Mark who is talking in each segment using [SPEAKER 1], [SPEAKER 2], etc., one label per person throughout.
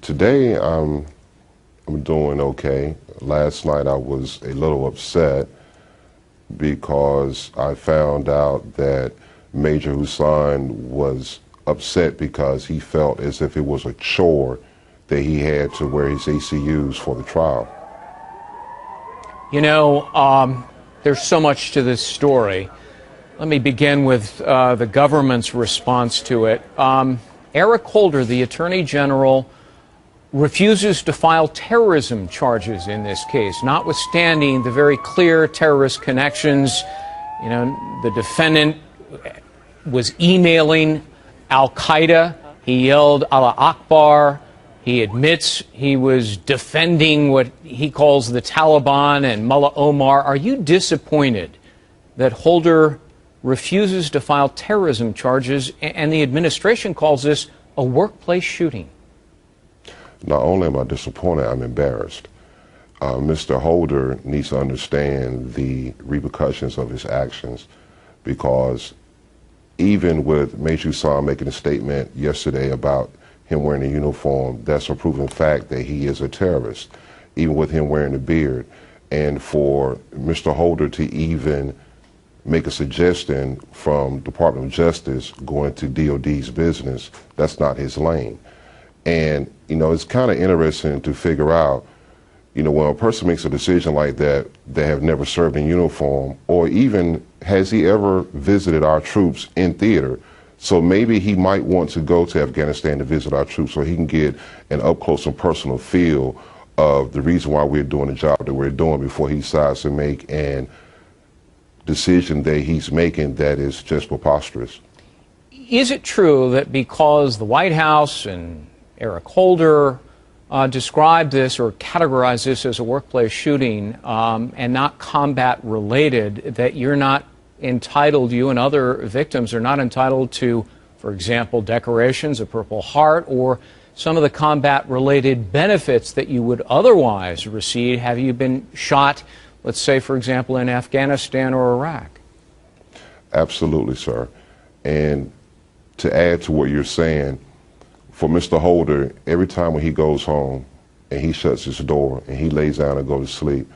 [SPEAKER 1] Today, I'm doing okay. Last night I was a little upset because I found out that Major Hussein was upset because he felt as if it was a chore that he had to wear his ACUs for the trial.
[SPEAKER 2] You know, there's so much to this story. Let me begin with the government's response to it. Eric Holder, the Attorney General, refuses to file terrorism charges in this case, notwithstanding the very clear terrorist connections. You know, the defendant was emailing Al-Qaeda. He yelled Allah Akbar. He admits he was defending what he calls the Taliban and Mullah Omar. Are you disappointed that Holder refuses to file terrorism charges and the administration calls this a workplace shooting?
[SPEAKER 1] Not only am I disappointed, I'm embarrassed. Mr. Holder needs to understand the repercussions of his actions, because even with Major Hussein making a statement yesterday about him wearing a uniform, that's a proven fact that he is a terrorist, even with him wearing a beard. And for Mr. Holder to even make a suggestion from Department of Justice going to DOD's business, that's not his lane. And, you know, it's kind of interesting to figure out, you know, when a person makes a decision like that, they have never served in uniform, or even has he ever visited our troops in theater. So maybe he might want to go to Afghanistan to visit our troops so he can get an up-close and personal feel of the reason why we're doing the job that we're doing before he decides to make an decision that he's making that is just preposterous.
[SPEAKER 2] Is it true that because the White House and Eric Holder described this or categorized this as a workplace shooting and not combat related, that you're not entitled, you and other victims are not entitled to, for example, decorations, a Purple Heart, or some of the combat related benefits that you would otherwise receive have you been shot, let's say, for example, in Afghanistan or Iraq?
[SPEAKER 1] Absolutely, sir. And to add to what you're saying, for Mr. Holder, every time when he goes home and he shuts his door and he lays down and goes to sleep,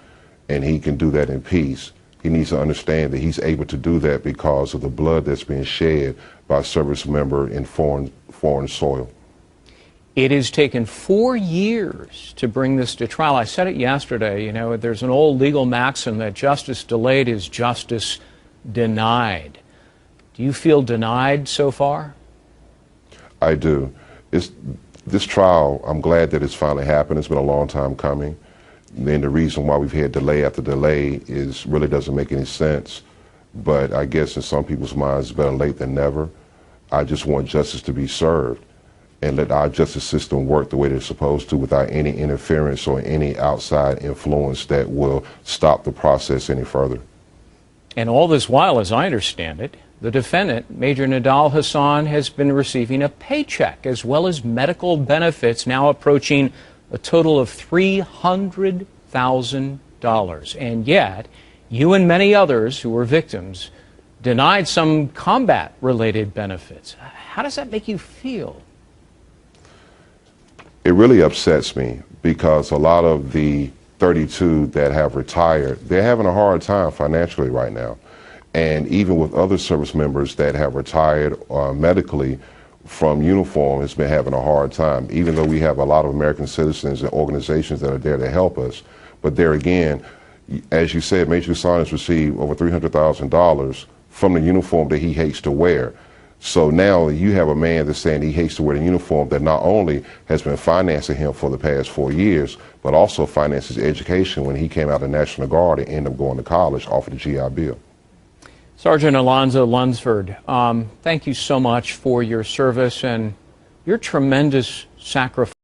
[SPEAKER 1] and he can do that in peace, he needs to understand that he's able to do that because of the blood that's being shed by a service member in foreign soil.
[SPEAKER 2] It has taken 4 years to bring this to trial. I said it yesterday, you know, there's an old legal maxim that justice delayed is justice denied. Do you feel denied so far?
[SPEAKER 1] I do. This trial, I'm glad that it's finally happened. It's been a long time coming. And the reason why we've had delay after delay is really doesn't make any sense. But I guess in some people's minds, it's better late than never. I just want justice to be served and let our justice system work the way they're supposed to without any interference or any outside influence that will stop the process any further.
[SPEAKER 2] And all this while, as I understand it, the defendant, Major Nidal Hasan, has been receiving a paycheck as well as medical benefits, now approaching a total of $300,000. And yet, you and many others who were victims denied some combat-related benefits. How does that make you feel?
[SPEAKER 1] It really upsets me because a lot of the 32 that have retired, they're having a hard time financially right now. And even with other service members that have retired medically from uniform, has been having a hard time, even though we have a lot of American citizens and organizations that are there to help us. But there again, as you said, Major Hussein has received over $300,000 from the uniform that he hates to wear. So now you have a man that's saying he hates to wear the uniform that not only has been financing him for the past 4 years, but also finances education when he came out of the National Guard and ended up going to college off of the GI Bill.
[SPEAKER 2] Sergeant Alonso Lunsford, thank you so much for your service and your tremendous sacrifice.